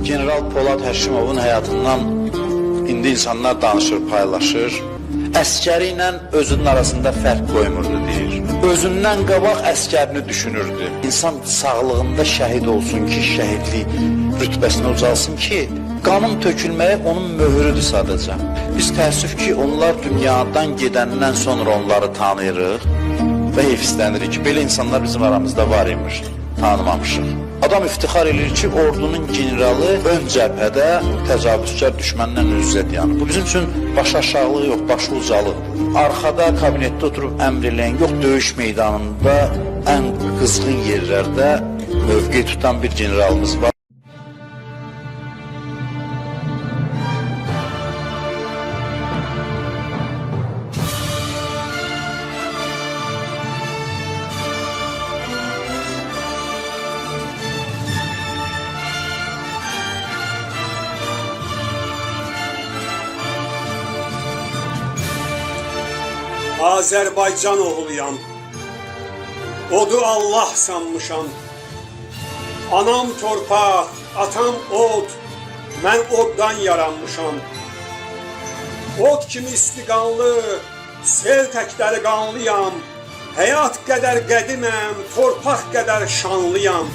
General Polad Həşimovun həyatından indi insanlar danışır, paylaşır. Əskəri ilə özünün arasında fərq qoymurdu deyir. Özündən qabaq əskərini düşünürdü. İnsan sağlığında şəhid olsun ki, şəhidlik rütbəsinə ucalsın ki, qanın tökülməyə onun möhürüdür sadəcə. Biz təəssüf ki, onlar dünyadan gedəndən sonra onları tanıyırıq və heyfsləndirik ki, belə insanlar bizim aramızda var imiş, tanımamışıq. Adam iftixar edir ki, ordunun generalı ön cəbhədə təcavüzkar düşməndən üz-üzə dayanır. Bu bizim üçün baş aşağılığı yox, baş ucalıqdır. Arxada kabinetdə oturub əmr eləyən yox, döyüş meydanında ən qızğın yerlərdə mövqe tutan bir generalımız var. Azərbaycan oğluyam, odu Allah sanmışam. Anam torpaq, atam od, mən oddan yaranmışam. Od kimi istiqanlı, sel tək dəliqanlıyam. Həyat qədər qədiməm, torpaq qədər şanlıyam.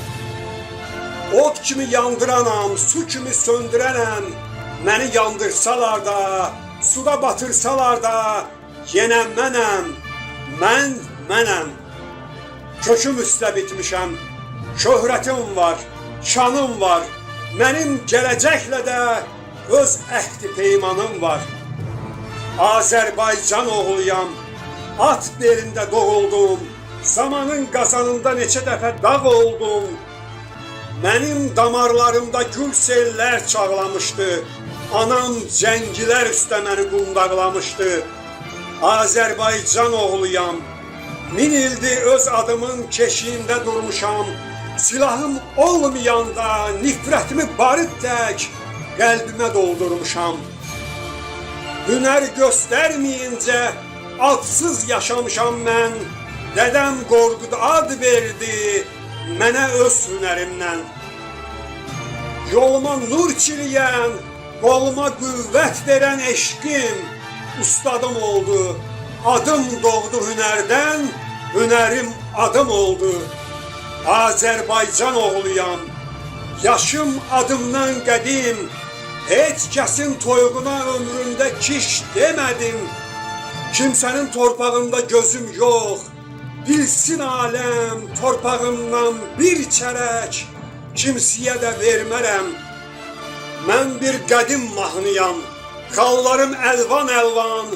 Od kimi yandıranam, su kimi söndürənəm. Məni yandırsalar da, suda batırsalar da, yenə mənəm, mənəm. Köküm üstə bitmişəm, şöhrətim var, şanım var. Mənim gələcəklə də öz əhdi peymanım var. Azərbaycan oğluyam, at belində doğuldum. Zamanın qazanında neçə dəfə dağ oldum. Mənim damarlarımda gül sellər çağlamışdı. Anam cəngilər üstə məni qundaqlamışdı. Azərbaycan oğluyam, 1000 ildir öz adımın keşiyində durmuşam. Silahım olmayanda nifrətimi barıt tək qəlbimə doldurmuşam. Hünər göstərməyincə adsız yaşamışam mən. Dədəm Qorqud ad verdi mənə öz hünərimdən. Yoluma nur çiliyən, qoluma qüvvət verən eşqim ustadım oldu. Adım doğdu hünərdən, hünərim adım oldu. Azərbaycan oğluyam, yaşım adımdan qədim. Heç kəsin toyuğuna ömründə kiş demədim. Kimsənin torpağında gözüm yox, bilsin aləm torpağımdan bir çərək kimsəyə də vermərəm. Mən bir qədim mahnıyam, xallarım əlvan-əlvan,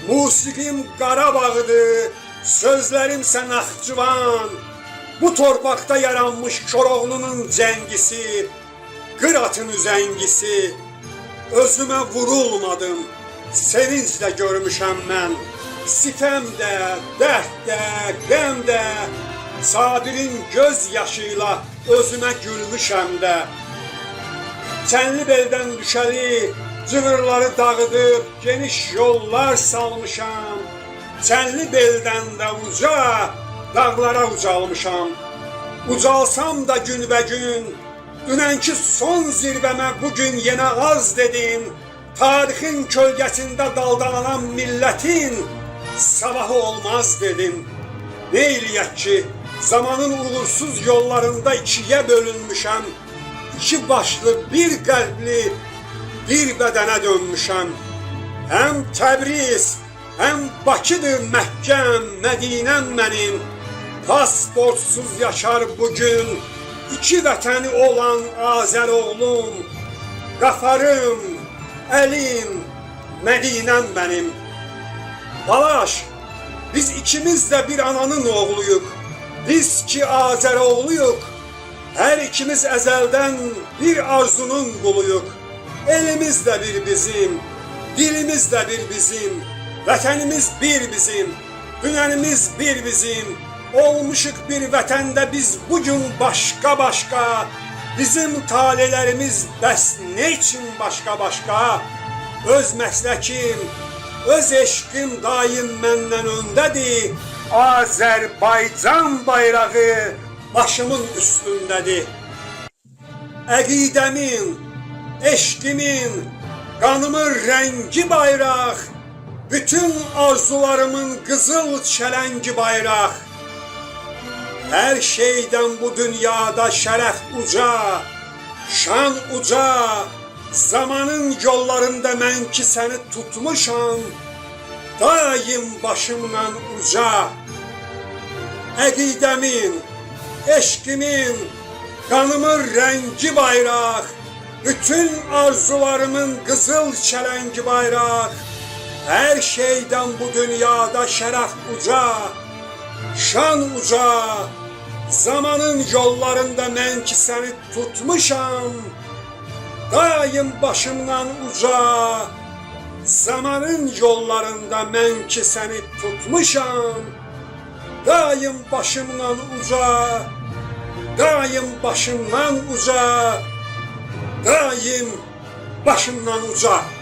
musiqim Qarabağdır, sözlərim sən Naxçıvan. Bu torpaqda yaranmış Koroğlunun cəngisi, Qıratın üzəngisi. Özümə vurulmadım, sevinclə görmüşəm mən. Sifəm də, dərd də, qəm də, Sabirin göz yaşıyla özümə gülmüşəm də. Çənli beldən düşəli, cığırları dağıdıb geniş yollar salmışam. Çənli beldən də uca dağlara ucalmışam. Ucalsam da günbəgün, dünənki son zirvəmə bugün yenə az dedim. Tarixin kölgəsində daldalanan millətin sabahı olmaz dedim. Ne eləyək ki, zamanın uğursuz yollarında ikiyə bölünmüşəm. İki başlı, bir qəlbli, bir bədənə dönmüşəm. Həm Təbriz, həm Bakıdır məhkəm, Mədinəm mənim. Pasportsuz yaşar bugün iki vətəni olan Azər oğlum. Qafarım, əlim, Mədinəm mənim. Balaş, biz ikimiz də bir ananın oğluyuq. Biz ki Azər oğluyuq. Hər ikimiz əzəldən bir arzunun quluyuq. Elimiz də bir bizim, dilimiz də bir bizim, vətənimiz bir bizim, hünərimiz bir bizim. Olmuşuq bir vətəndə biz bugün başqa-başqa. Bizim talelərimiz bəs ne üçün başqa-başqa? Öz məsləkim, öz eşqim daim məndən öndədir. Azərbaycan bayrağı başımın üstündədir. Əqidəmin, eşkimin, qanımın rəngi bayraq, bütün arzularımın qızıl çələngi bayraq. Hər şeydən bu dünyada şərəf uca, şan uca, zamanın yollarında mən ki səni tutmuşam, daim başımdan uca. Əqidəmin, eşkimin, qanımın rəngi bayraq, bütün arzularımın qızıl çələngi bayraq. Hər şeydən bu dünyada şərəf uca, şan uca, zamanın yollarında mən ki səni tutmuşam, daim başımdan uca. Zamanın yollarında mən ki səni tutmuşam, daim başımdan uca, daim başımdan uca, daim başımdan uca.